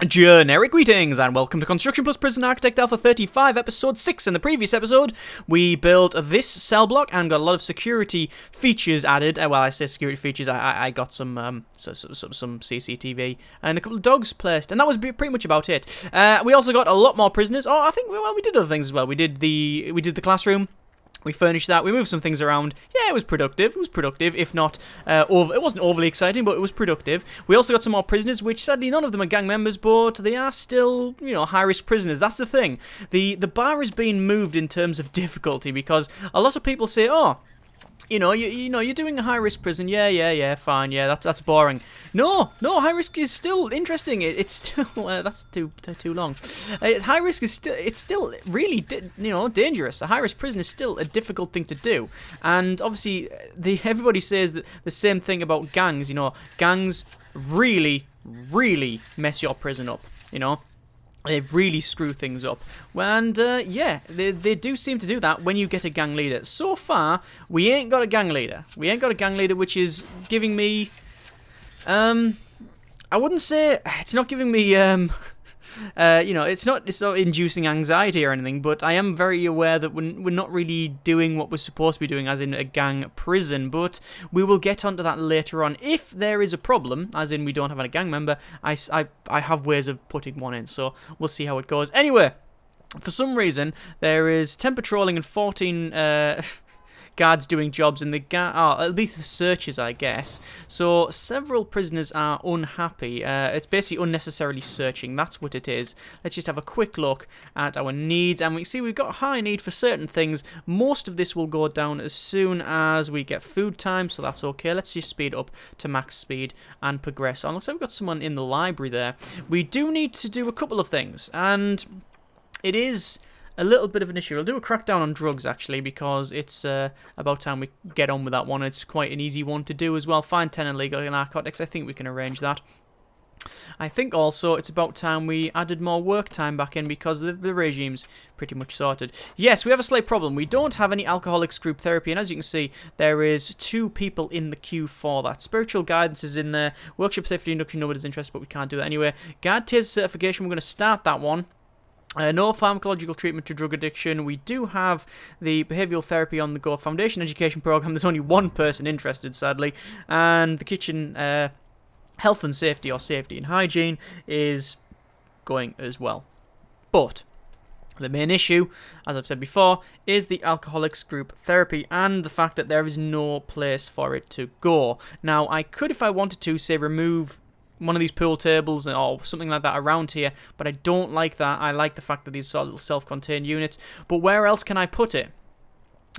Generic greetings and welcome to Construction Plus Prison Architect Alpha 35 episode 6. In the previous episode we built this cell block and got a lot of security features added. Well, I say security features, I got some CCTV and a couple of dogs placed, and that was pretty much about it. We also got a lot more prisoners. Oh, I think we did other things as well. We did the classroom. We furnished that. We moved some things around. Yeah, it was productive. It was productive, if not, it wasn't overly exciting, but it was productive. We also got some more prisoners, which sadly none of them are gang members, but they are still, high-risk prisoners. That's the thing. The bar is being moved in terms of difficulty because a lot of people say, oh, you're doing a high-risk prison. Yeah, fine. Yeah, that's boring. No, high risk is still interesting. It's still that's too long. High risk is still really dangerous. A high-risk prison is still a difficult thing to do, and obviously everybody says that the same thing about gangs. Gangs really mess your prison up. They really screw things up. And, yeah, they do seem to do that when you get a gang leader. So far, we ain't got a gang leader. Which is giving me... I wouldn't say... It's not giving me... it's not inducing anxiety or anything, but I am very aware that we're not really doing what we're supposed to be doing, as in a gang prison, but we will get onto that later on. If there is a problem, as in we don't have a gang member, I have ways of putting one in, so we'll see how it goes. Anyway, for some reason, there is 10 patrolling and 14... guards doing jobs, and it'll be the searches, I guess. So several prisoners are unhappy. It's basically unnecessarily searching. That's what it is. Let's just have a quick look at our needs, and we see we've got high need for certain things. Most of this will go down as soon as we get food time, so that's okay. Let's just speed up to max speed and progress on. Looks like we've got someone in the library there. We do need to do a couple of things, and it is a little bit of an issue. We'll do a crackdown on drugs, actually, because it's about time we get on with that one. It's quite an easy one to do as well. Find 10 illegal narcotics. I think we can arrange that. I think also it's about time we added more work time back in because the regime's pretty much sorted. Yes, we have a slight problem. We don't have any alcoholics group therapy, and as you can see, there is 2 people in the queue for that. Spiritual guidance is in there. Workshop safety induction, nobody's interested, but we can't do that anyway. Guard taser certification, we're going to start that one. No pharmacological treatment to drug addiction. We do have the behavioural therapy on the go foundation education program. There's only one person interested, sadly. And the kitchen health and safety, or safety and hygiene, is going as well. But the main issue, as I've said before, is the alcoholics group therapy and the fact that there is no place for it to go. Now, I could, if I wanted to, say remove one of these pool tables or something like that around here, but I don't like that. I like the fact that these are little self-contained units. But where else can I put it?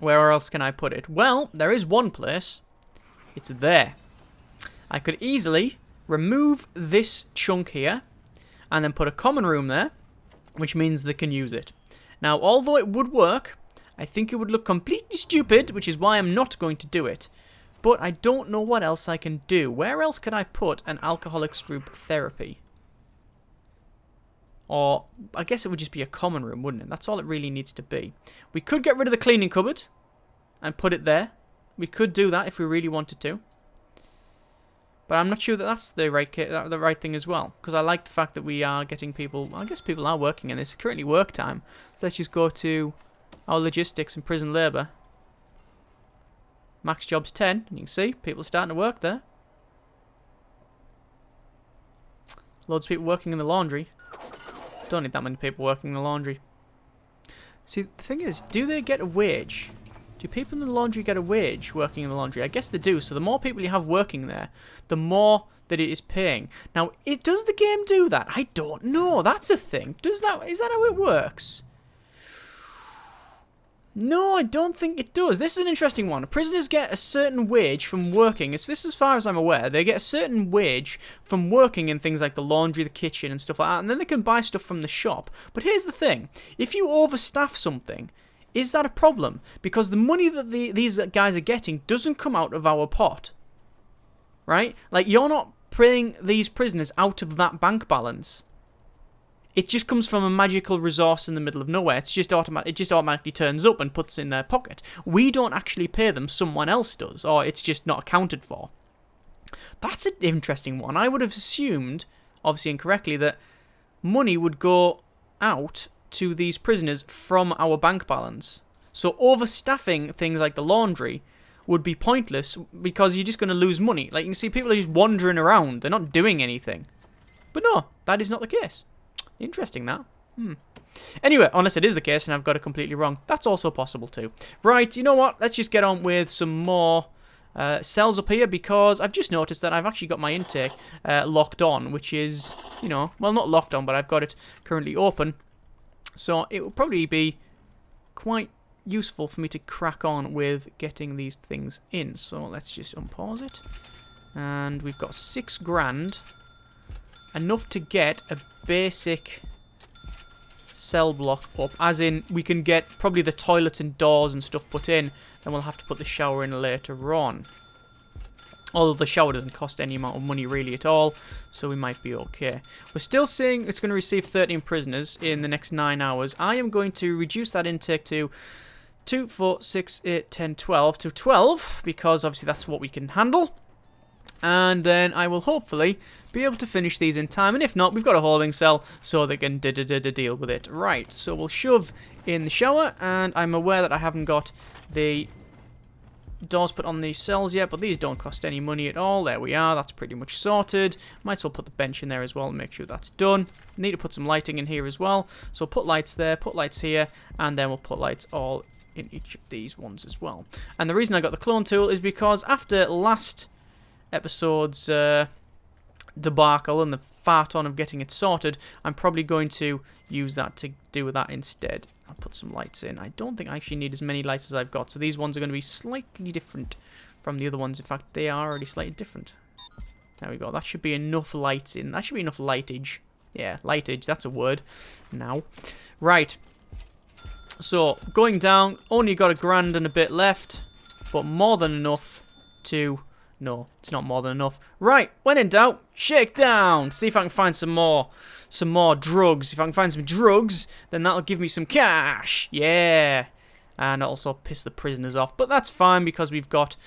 Well, there is one place. It's there. I could easily remove this chunk here and then put a common room there, which means they can use it. Now, although it would work, I think it would look completely stupid, which is why I'm not going to do it. But I don't know what else I can do. Where else can I put an alcoholics group therapy? Or, I guess it would just be a common room, wouldn't it? That's all it really needs to be. We could get rid of the cleaning cupboard and put it there. We could do that if we really wanted to. But I'm not sure that that's the right thing as well. Because I like the fact that we are getting people... I guess people are working in this. It's currently work time. So let's just go to our logistics and prison labour. Max job's 10, and you can see people are starting to work there. Loads of people working in the laundry. Don't need that many people working in the laundry. See, the thing is, do they get a wage? Do people in the laundry get a wage working in the laundry? I guess they do. So the more people you have working there, the more that it is paying. Now, does the game do that? I don't know. That's a thing. Is that how it works? No, I don't think it does. This is an interesting one. Prisoners get a certain wage from working. This as far as I'm aware. They get a certain wage from working in things like the laundry, the kitchen, and stuff like that. And then they can buy stuff from the shop. But here's the thing. If you overstaff something, is that a problem? Because the money that these guys are getting doesn't come out of our pot. Right? Like, you're not paying these prisoners out of that bank balance. It just comes from a magical resource in the middle of nowhere. It just automatically turns up and puts it in their pocket. We don't actually pay them, someone else does, or it's just not accounted for. That's an interesting one. I would have assumed, obviously incorrectly, that money would go out to these prisoners from our bank balance. So overstaffing things like the laundry would be pointless because you're just going to lose money. Like, you can see people are just wandering around. They're not doing anything. But no, that is not the case. Interesting, that. Anyway, unless it is the case and I've got it completely wrong. That's also possible too. Right, you know what? Let's just get on with some more cells up here, because I've just noticed that I've actually got my intake locked on, which is, you know, well, not locked on, but I've got it currently open. So it will probably be quite useful for me to crack on with getting these things in. So let's just unpause it. And we've got 6 grand. Enough to get a basic cell block up. As in, we can get probably the toilets and doors and stuff put in. Then we'll have to put the shower in later on. Although the shower doesn't cost any amount of money really at all, so we might be okay. We're still seeing it's going to receive 13 prisoners in the next 9 hours. I am going to reduce that intake to 2, 4, 6, 8, 10, 12 to 12, because obviously that's what we can handle. And then I will hopefully be able to finish these in time. And if not, we've got a holding cell so they can deal with it. Right, so we'll shove in the shower, and I'm aware that I haven't got the doors put on these cells yet, but these don't cost any money at all. There we are, that's pretty much sorted. Might as well put the bench in there as well and make sure that's done. Need to put some lighting in here as well. So we'll put lights there, put lights here, and then we'll put lights all in each of these ones as well. And the reason I got the clone tool is because after last episode's debacle and the fart on of getting it sorted, I'm probably going to use that to do that instead. I'll put some lights in. I don't think I actually need as many lights as I've got, so these ones are going to be slightly different from the other ones. In fact, they are already slightly different. There we go. That should be enough lights in. That should be enough lightage. Yeah, lightage, that's a word now. Right. So, going down, only got 1 grand and a bit left, but more than enough to... No, it's not more than enough. Right, when in doubt, shake down. See if I can find some more drugs. If I can find some drugs, then that'll give me some cash. Yeah. And also piss the prisoners off. But that's fine because we've got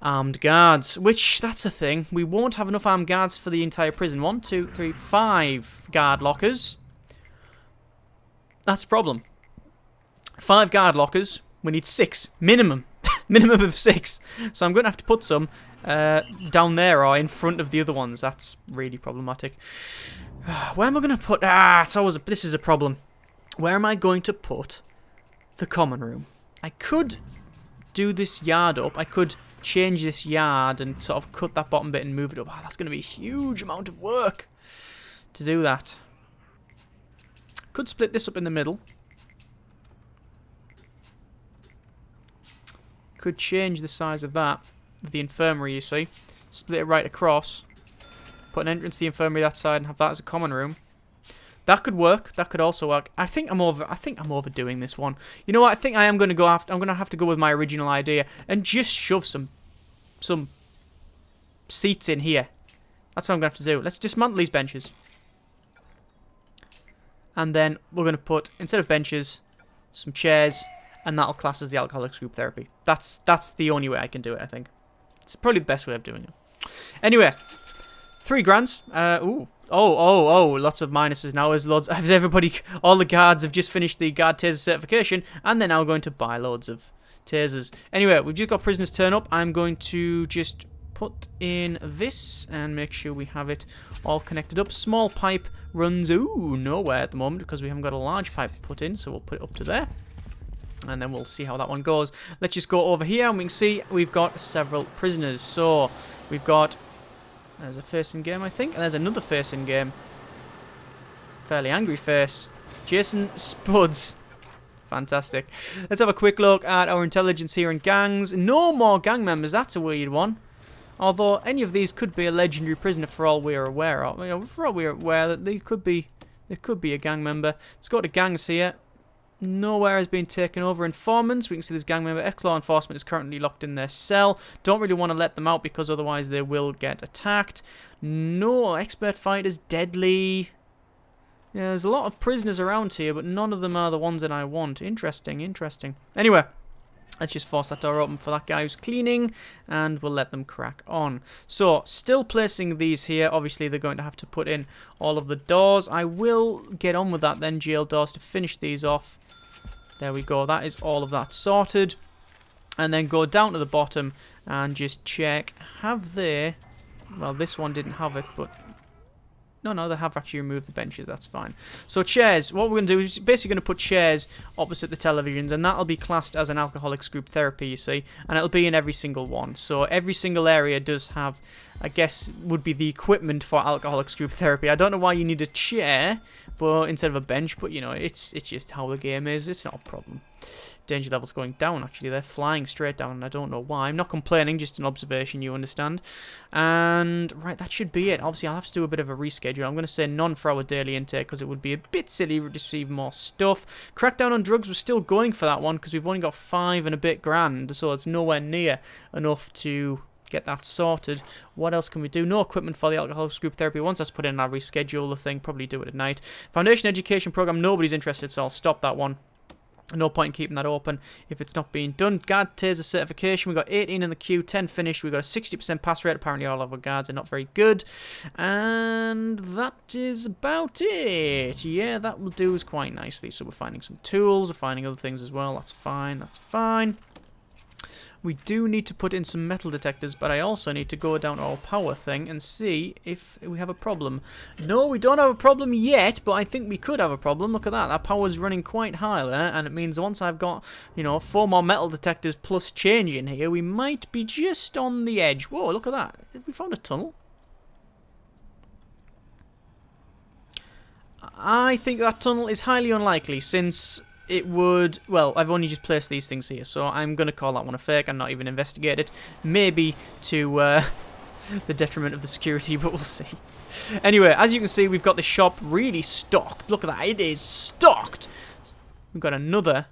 armed guards, which, that's a thing. We won't have enough armed guards for the entire prison. 1, 2, 3, 5 guard lockers. That's a problem. 5 guard lockers. We need 6 minimum. Minimum of 6. So I'm going to have to put some down there or in front of the other ones. That's really problematic. Where am I going to put... this is a problem. Where am I going to put the common room? I could do this yard up. I could change this yard and sort of cut that bottom bit and move it up. That's going to be a huge amount of work to do that. Could split this up in the middle. Could change the size of that with the infirmary, you see. Split it right across. Put an entrance to the infirmary that side and have that as a common room. That could work. That could also work. I think I'm overdoing this one. You know what? I think I am going to go after... I'm going to have to go with my original idea and just shove some seats in here. That's what I'm going to have to do. Let's dismantle these benches. And then we're going to put, instead of benches, some chairs, and that'll class as the alcoholics group therapy. That's the only way I can do it, I think. It's probably the best way of doing it. Anyway, 3 grands. Lots of minuses now. As everybody, all the guards have just finished the guard taser certification, and they're now going to buy loads of tasers. Anyway, we've just got prisoners turn up. I'm going to just put in this and make sure we have it all connected up. Small pipe runs nowhere at the moment because we haven't got a large pipe put in, so we'll put it up to there. And then we'll see how that one goes. Let's just go over here and we can see we've got several prisoners. So we've got... There's a face in game, I think. And there's another face in game. Fairly angry face. Jason Spuds. Fantastic. Let's have a quick look at our intelligence here in gangs. No more gang members. That's a weird one. Although any of these could be a legendary prisoner for all we are aware of. You know, for all we are aware that they could be a gang member. Let's go to gangs here. Nowhere has been taken over. Informants, we can see this gang member. Ex-law enforcement is currently locked in their cell. Don't really want to let them out because otherwise they will get attacked. No, expert fighters, deadly. Yeah, there's a lot of prisoners around here, but none of them are the ones that I want. Interesting, interesting. Anyway, Let's just force that door open for that guy who's cleaning, and we'll let them crack on. So, still placing these here. Obviously, they're going to have to put in all of the doors. I will get on with that then, jail doors, to finish these off. There we go. That is all of that sorted. And then go down to the bottom and just check. Have they... Well, this one didn't have it, but... No, they have actually removed the benches. That's fine. So chairs. What we're going to do is basically going to put chairs opposite the televisions, and that'll be classed as an alcoholics group therapy, you see. And it'll be in every single one. So every single area does have, I guess, would be the equipment for alcoholics group therapy. I don't know why you need a chair, but instead of a bench, but you know, it's just how the game is. It's not a problem. Danger level's going down, actually. They're flying straight down, and I don't know why. I'm not complaining, just an observation, you understand. And, right, that should be it. Obviously, I'll have to do a bit of a reschedule. I'm going to say none for our daily intake, because it would be a bit silly to receive more stuff. Crackdown on drugs, we're still going for that one, because we've only got 5 and a bit grand, so it's nowhere near enough to get that sorted. What else can we do? No equipment for the alcoholics group therapy. Once that's put in, I'll reschedule the thing, probably do it at night. Foundation education program, nobody's interested, so I'll stop that one. No point in keeping that open if it's not being done. Guard taser certification. We've got 18 in the queue, 10 finished. We've got a 60% pass rate. Apparently all of our guards are not very good. And that is about it. Yeah, that will do us quite nicely. So we're finding some tools. We're finding other things as well. That's fine. That's fine. We do need to put in some metal detectors, but I also need to go down to our power thing and see if we have a problem. No, we don't have a problem yet, but I think we could have a problem. Look at that. That power's running quite high there, and it means once I've got, you know, 4 more metal detectors plus change in here, we might be just on the edge. Whoa, look at that. Have we found a tunnel? I think that tunnel is highly unlikely, since... it would... Well, I've only just placed these things here, so I'm going to call that one a fake and not even investigate it. Maybe to the detriment of the security, but we'll see. Anyway, as you can see, we've got the shop really stocked. Look at that. It is stocked. We've got another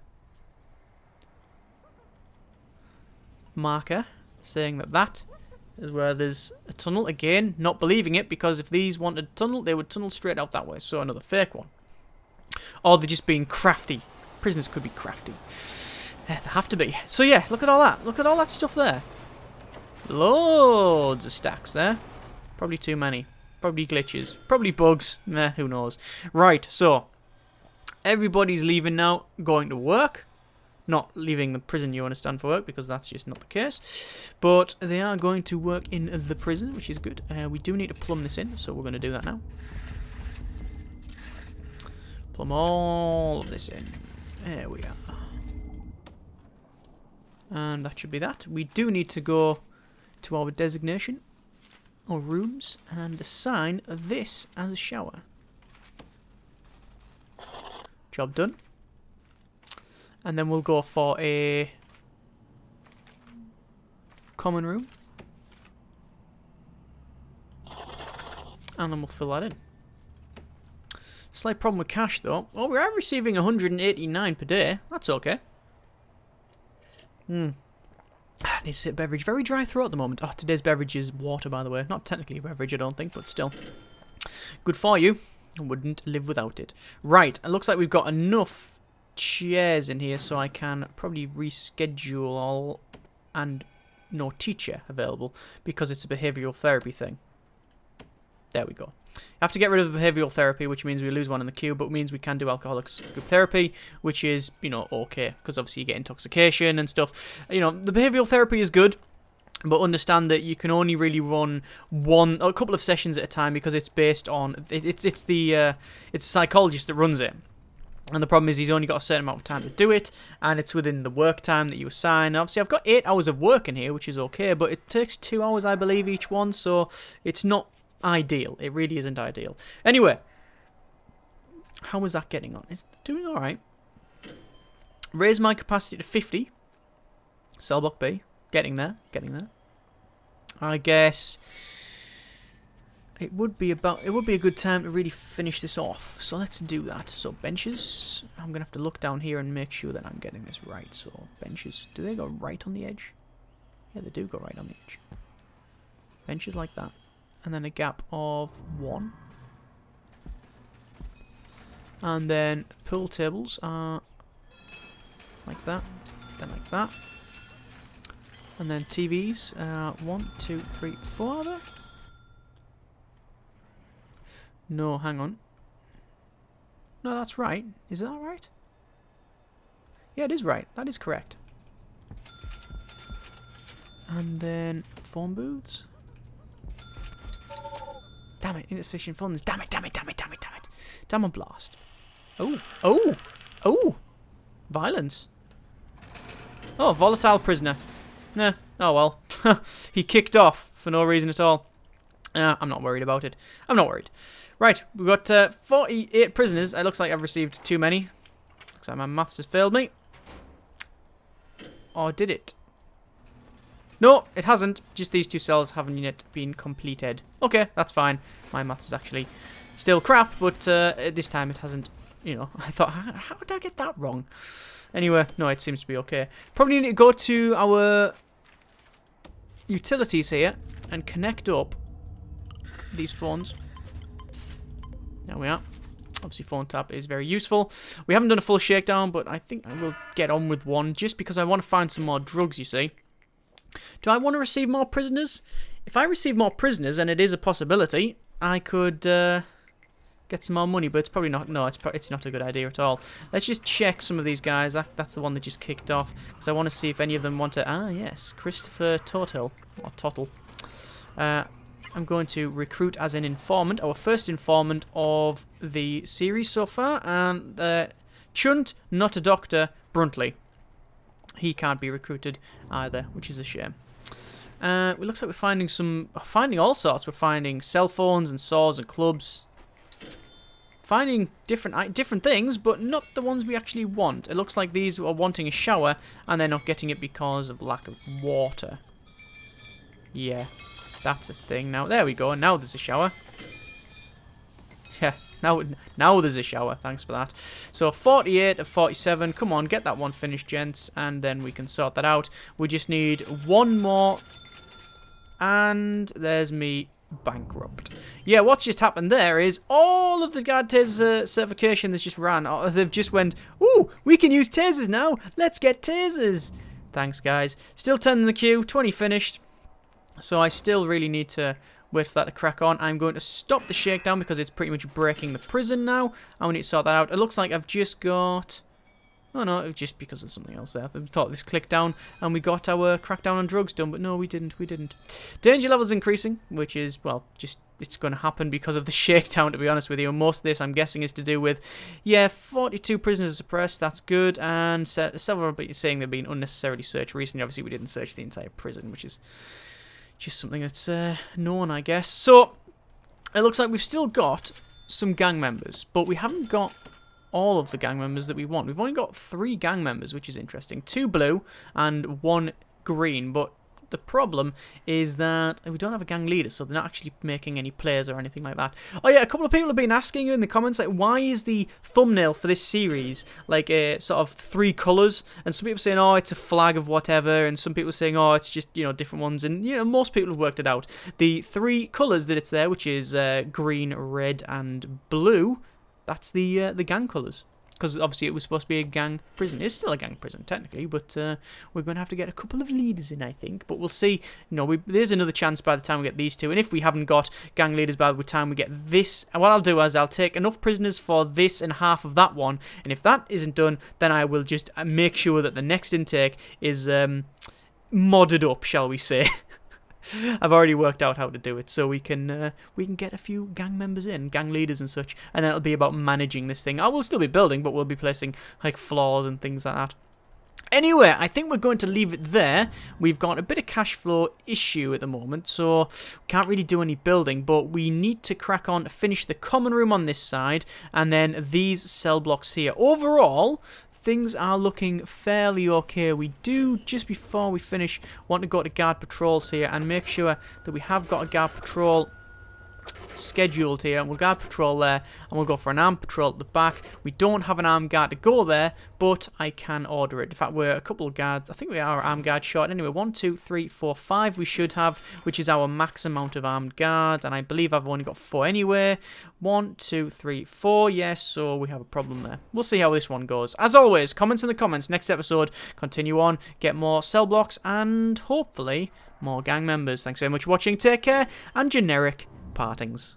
marker saying that that is where there's a tunnel. Again, not believing it, because if these wanted a tunnel, they would tunnel straight out that way. So another fake one. Or they're just being crafty. Prisoners could be crafty. They have to be. So yeah, look at all that. Look at all that stuff there. Loads of stacks there. Probably too many. Probably glitches. Probably bugs. Meh, who knows. Right, so. Everybody's leaving now, going to work. Not leaving the prison, you understand, for work, because that's just not the case. But they are going to work in the prison, which is good. We do need to plumb this in, so we're going to do that now. Plumb all of this in. There we are. And that should be that. We do need to go to our designation, or rooms, and assign this as a shower. Job done. And then we'll go for a common room. And then we'll fill that in. Slight problem with cash, though. Oh, we are receiving 189 per day. That's okay. Need to sip beverage. Very dry throat at the moment. Oh, today's beverage is water, by the way. Not technically a beverage, I don't think, but still. Good for you. I wouldn't live without it. Right, it looks like we've got enough chairs in here, so I can probably reschedule all and no teacher available, because it's a behavioural therapy thing. There we go. Have to get rid of the behavioural therapy, which means we lose one in the queue, but means we can do alcoholics group therapy, which is, you know, okay, because obviously you get intoxication and stuff. You know, the behavioural therapy is good, but understand that you can only really run a couple of sessions at a time, because it's based on it's a psychologist that runs it. And the problem is he's only got a certain amount of time to do it, and it's within the work time that you assign. Obviously, I've got 8 hours of work in here, which is okay, but it takes 2 hours, I believe, each one, so it's not ideal. It really isn't ideal. Anyway, how is that getting on? It's doing alright. Raise my capacity to 50. Cell block B. Getting there. Getting there. I guess it would be a good time to really finish this off. So let's do that. So benches. I'm going to have to look down here and make sure that I'm getting this right. So benches. Do they go right on the edge? Yeah, they do go right on the edge. Benches like that. And then a gap of 1. And then pool tables are like that. Then like that. And then TVs. 1, 2, 3, 4 are there? No, hang on. No, that's right. Is that right? Yeah, it is right. That is correct. And then phone booths. Damn it, insufficient funds. Damn it, damn it, damn it, damn it, damn it. Damn blast. Oh, oh, oh. Violence. Oh, volatile prisoner. Nah, oh well. He kicked off for no reason at all. I'm not worried about it. I'm not worried. Right, we've got 48 prisoners. It looks like I've received too many. Looks like my maths has failed me. Or did it? No, it hasn't. Just these 2 cells haven't yet been completed. Okay, that's fine. My maths is actually still crap, but this time it hasn't, you know. I thought, how did I get that wrong? Anyway, no, it seems to be okay. Probably need to go to our utilities here and connect up these phones. There we are. Obviously, phone tap is very useful. We haven't done a full shakedown, but I think I will get on with one just because I want to find some more drugs, you see. Do I want to receive more prisoners? If I receive more prisoners, and it is a possibility, I could get some more money, but it's probably not. No, it's not a good idea at all. Let's just check some of these guys. That's the one that just kicked off, because I want to see if any of them want to. Ah, yes, Christopher Total or Tottle. I'm going to recruit as an informant, our first informant of the series so far, and Chunt, not a doctor, Bruntley. He can't be recruited either, which is a shame. It looks like we're finding all sorts. We're finding cell phones and saws and clubs. Finding different things, but not the ones we actually want. It looks like these are wanting a shower, and they're not getting it because of lack of water. Yeah, that's a thing now. There we go. Now there's a shower. Yeah, now there's a shower. Thanks for that. So 48 of 47. Come on, get that one finished, gents, and then we can sort that out. We just need one more. And there's me bankrupt. Yeah, what's just happened there is all of the guard taser certification that's just ran. They've just went, ooh, we can use tasers now. Let's get tasers. Thanks, guys. Still 10 in the queue. 20 finished. So I still really need to wait for that to crack on. I'm going to stop the shakedown because it's pretty much breaking the prison now. I need to sort that out. It looks like I've just got... Oh no, it was just because of something else there. I thought this clicked down and we got our crackdown on drugs done, but no, we didn't. Danger levels increasing, which is, well, just it's going to happen because of the shakedown, to be honest with you. And most of this, I'm guessing, is to do with, yeah, 42 prisoners suppressed. That's good. And several are saying they've been unnecessarily searched recently. Obviously, we didn't search the entire prison, which is just something that's known, I guess. So it looks like we've still got some gang members, but we haven't got all of the gang members that we want. We've only got 3 gang members, which is interesting. 2 blue and 1 green, but the problem is that we don't have a gang leader, so they're not actually making any players or anything like that. Oh yeah, a couple of people have been asking you in the comments, like, why is the thumbnail for this series like sort of 3 colours? And some people saying, oh, it's a flag of whatever, and some people saying, oh, it's just, you know, different ones. And, you know, most people have worked it out. The 3 colours that it's there, which is green, red, and blue, that's the gang colours. Because obviously it was supposed to be a gang prison. It's still a gang prison, technically, but we're going to have to get a couple of leaders in, I think. But we'll see. You know, there's another chance by the time we get these 2. And if we haven't got gang leaders by the time we get this, what I'll do is I'll take enough prisoners for this and half of that one. And if that isn't done, then I will just make sure that the next intake is modded up, shall we say. I've already worked out how to do it, so we can get a few gang members in, gang leaders and such, and then it'll be about managing this thing. I will still be building, but we'll be placing like floors and things like that. Anyway, I think we're going to leave it there. We've got a bit of cash flow issue at the moment, so we can't really do any building, but we need to crack on to finish the common room on this side, and then these cell blocks here. Overall, things are looking fairly okay. We do, just before we finish, want to go to guard patrols here and make sure that we have got a guard patrol scheduled here, and we'll go patrol there, and we'll go for an armed patrol at the back. We don't have an armed guard to go there, but I can order it. In fact, we're a couple of guards. I think we are armed guard short. Anyway, 1, 2, 3, 4, 5 we should have, which is our max amount of armed guards, and I believe I've only got 4 anyway. 1, 2, 3, 4, yes, so we have a problem there. We'll see how this one goes. As always, comments in the comments. Next episode, continue on, get more cell blocks, and hopefully more gang members. Thanks very much for watching. Take care, and generic partings.